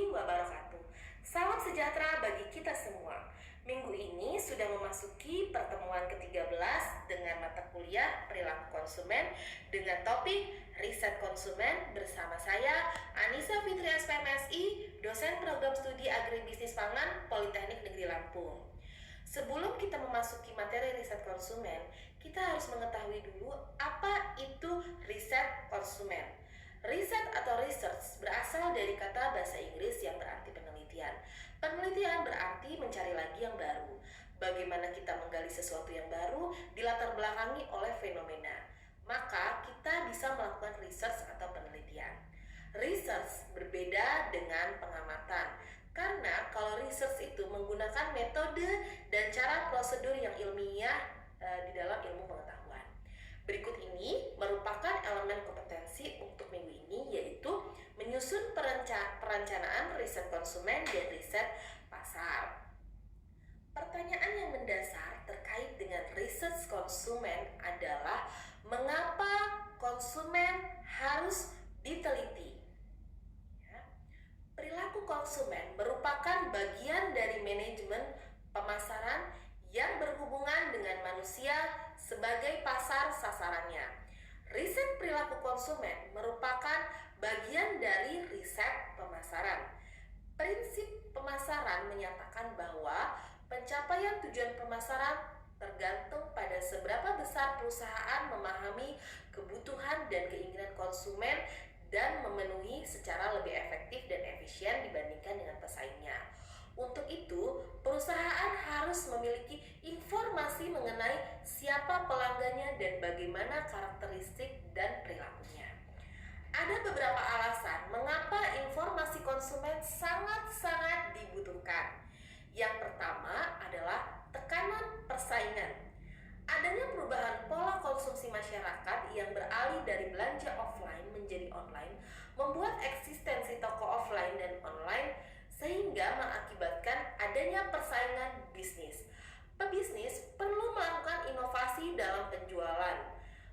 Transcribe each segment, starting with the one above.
warahmatullahi wabarakatuh. Salam sejahtera bagi kita semua. Minggu ini sudah memasuki pertemuan ke-13 dengan mata kuliah perilaku konsumen dengan topik riset konsumen bersama saya Anissa Fitri SPMSI, dosen program studi agribisnis pangan Politeknik Negeri Lampung. Sebelum kita memasuki materi riset konsumen, kita harus mengetahui dulu apa itu riset konsumen. Riset atau research berasal dari kata bahasa Inggris yang berarti penelitian. Penelitian berarti mencari lagi yang baru. Bagaimana kita menggali sesuatu yang baru dilatar belakangi oleh fenomena. Maka kita bisa melakukan research atau penelitian. Research berbeda dengan pengamatan. Karena kalau research itu menggunakan metode dan cara prosedur yang ilmiah di dalam ilmu pengetahuan. Berikut ini merupakan elemen kompetensi untuk minggu ini, yaitu menyusun perencanaan riset konsumen dan riset pasar. Pertanyaan yang mendasar terkait dengan riset konsumen adalah mengapa konsumen harus diteliti? Perilaku konsumen merupakan bagian dari manajemen pemasaran yang berhubungan dengan manusia sebagai pasar sasarannya. Riset perilaku konsumen merupakan bagian dari riset pemasaran. Prinsip pemasaran menyatakan bahwa pencapaian tujuan pemasaran tergantung pada seberapa besar perusahaan memahami kebutuhan dan keinginan konsumen dan memenuhi secara lebih efektif dan efisien dibandingkan dengan pesaingnya. Untuk itu, perusahaan harus memiliki informasi mengenai siapa pelanggannya dan bagaimana karakteristik dan perilakunya. Ada beberapa alasan mengapa informasi konsumen sangat-sangat dibutuhkan. Yang pertama adalah tekanan persaingan. Adanya perubahan pola konsumsi masyarakat yang beralih dari belanja offline menjadi online membuat eksistensi toko offline dan online sehingga mengakibatkan adanya persaingan bisnis. Pebisnis perlu melakukan inovasi dalam penjualan,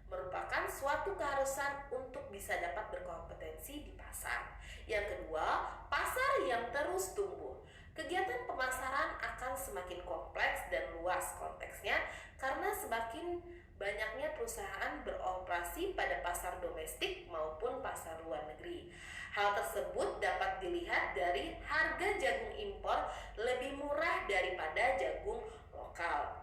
merupakan suatu keharusan untuk bisa dapat berkompetensi di pasar. Yang kedua, pasar yang terus tumbuh. Kegiatan pemasaran akan semakin kompleks dan luas konteksnya karena semakin banyaknya perusahaan beroperasi pada pasar domestik maupun pasar luar negeri. Hal tersebut dapat dilihat dari harga jagung impor lebih murah daripada jagung lokal.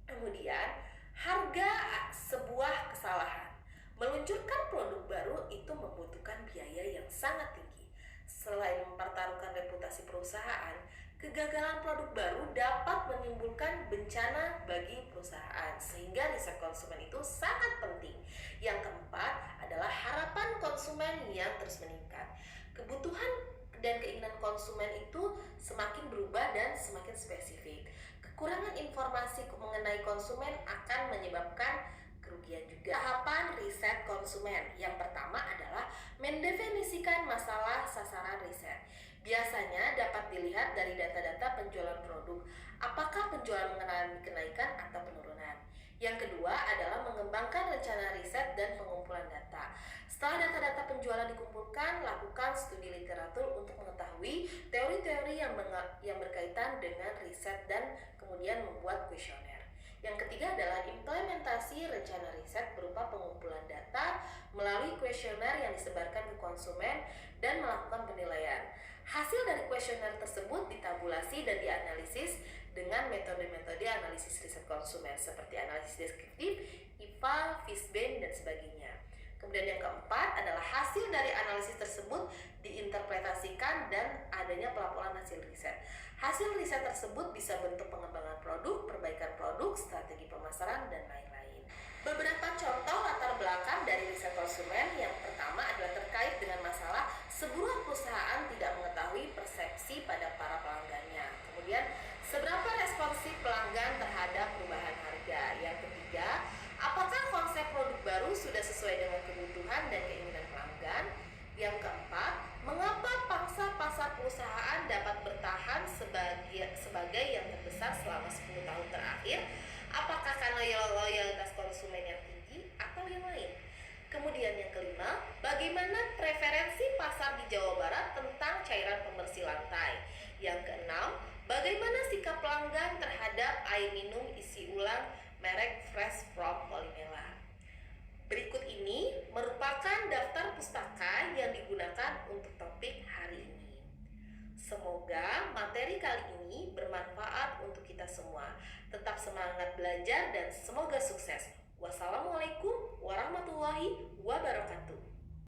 Kemudian, harga sebuah kesalahan. Meluncurkan produk baru itu membutuhkan biaya yang sangat tinggi. Selain mempertaruhkan reputasi perusahaan, kegagalan produk baru dapat menimbulkan bencana bagi perusahaan, sehingga riset konsumen itu sangat penting. Yang keempat adalah harapan konsumen yang terus meningkat. Kebutuhan dan keinginan konsumen itu semakin berubah dan semakin spesifik. Kekurangan informasi mengenai konsumen akan menyebabkan kerugian juga. Tahapan riset konsumen. Yang pertama adalah mendefinisikan masalah sasaran riset. Biasanya dapat dilihat dari data-data penjualan produk, apakah penjualan mengalami kenaikan atau penurunan. Yang kedua adalah mengembangkan rencana riset dan pengumpulan data. Setelah data-data penjualan dikumpulkan, lakukan studi literatur untuk mengetahui teori-teori yang berkaitan dengan riset dan kemudian membuat kuesioner. Yang ketiga adalah implementasi rencana riset berupa pengumpulan data melalui kuesioner yang disebarkan ke konsumen dan melakukan penilaian. Hasil dari kuesioner tersebut ditabulasi dan dianalisis dengan metode-metode analisis riset konsumen seperti analisis deskriptif, IFA, Fishbane, dan sebagainya. Kemudian yang keempat adalah hasil dari analisis tersebut diinterpretasikan dan adanya pelaporan hasil riset. Hasil riset tersebut bisa bentuk pengembangan produk, perbaikan produk, strategi pemasaran, dan lain-lain. Beberapa contoh latar belakang dari riset konsumen. Yang pertama adalah terkait dengan masalah sebuah perusahaan tidak mengetahui persepsi pada para pelanggannya. Kemudian, seberapa responsif pelanggan terhadap perubahan harga. Yang ketiga, apakah konsep produk baru sudah sesuai dengan kebutuhan dan keinginan pelanggan? Yang keempat, mengapa pangsa pasar perusahaan dapat bertahan sebagai yang terbesar selama 10 tahun terakhir? Apakah karena loyalitas konsumen yang tinggi atau yang lain? Kemudian yang kelima, bagaimana preferensi pasar tersebar di Jawa Barat tentang cairan pembersih lantai. Yang keenam, bagaimana sikap pelanggan terhadap air minum isi ulang merek Fresh from Polymela. Berikut ini merupakan daftar pustaka yang digunakan untuk topik hari ini. Semoga materi kali ini bermanfaat untuk kita semua. Tetap semangat belajar dan semoga sukses. Wassalamualaikum warahmatullahi wabarakatuh.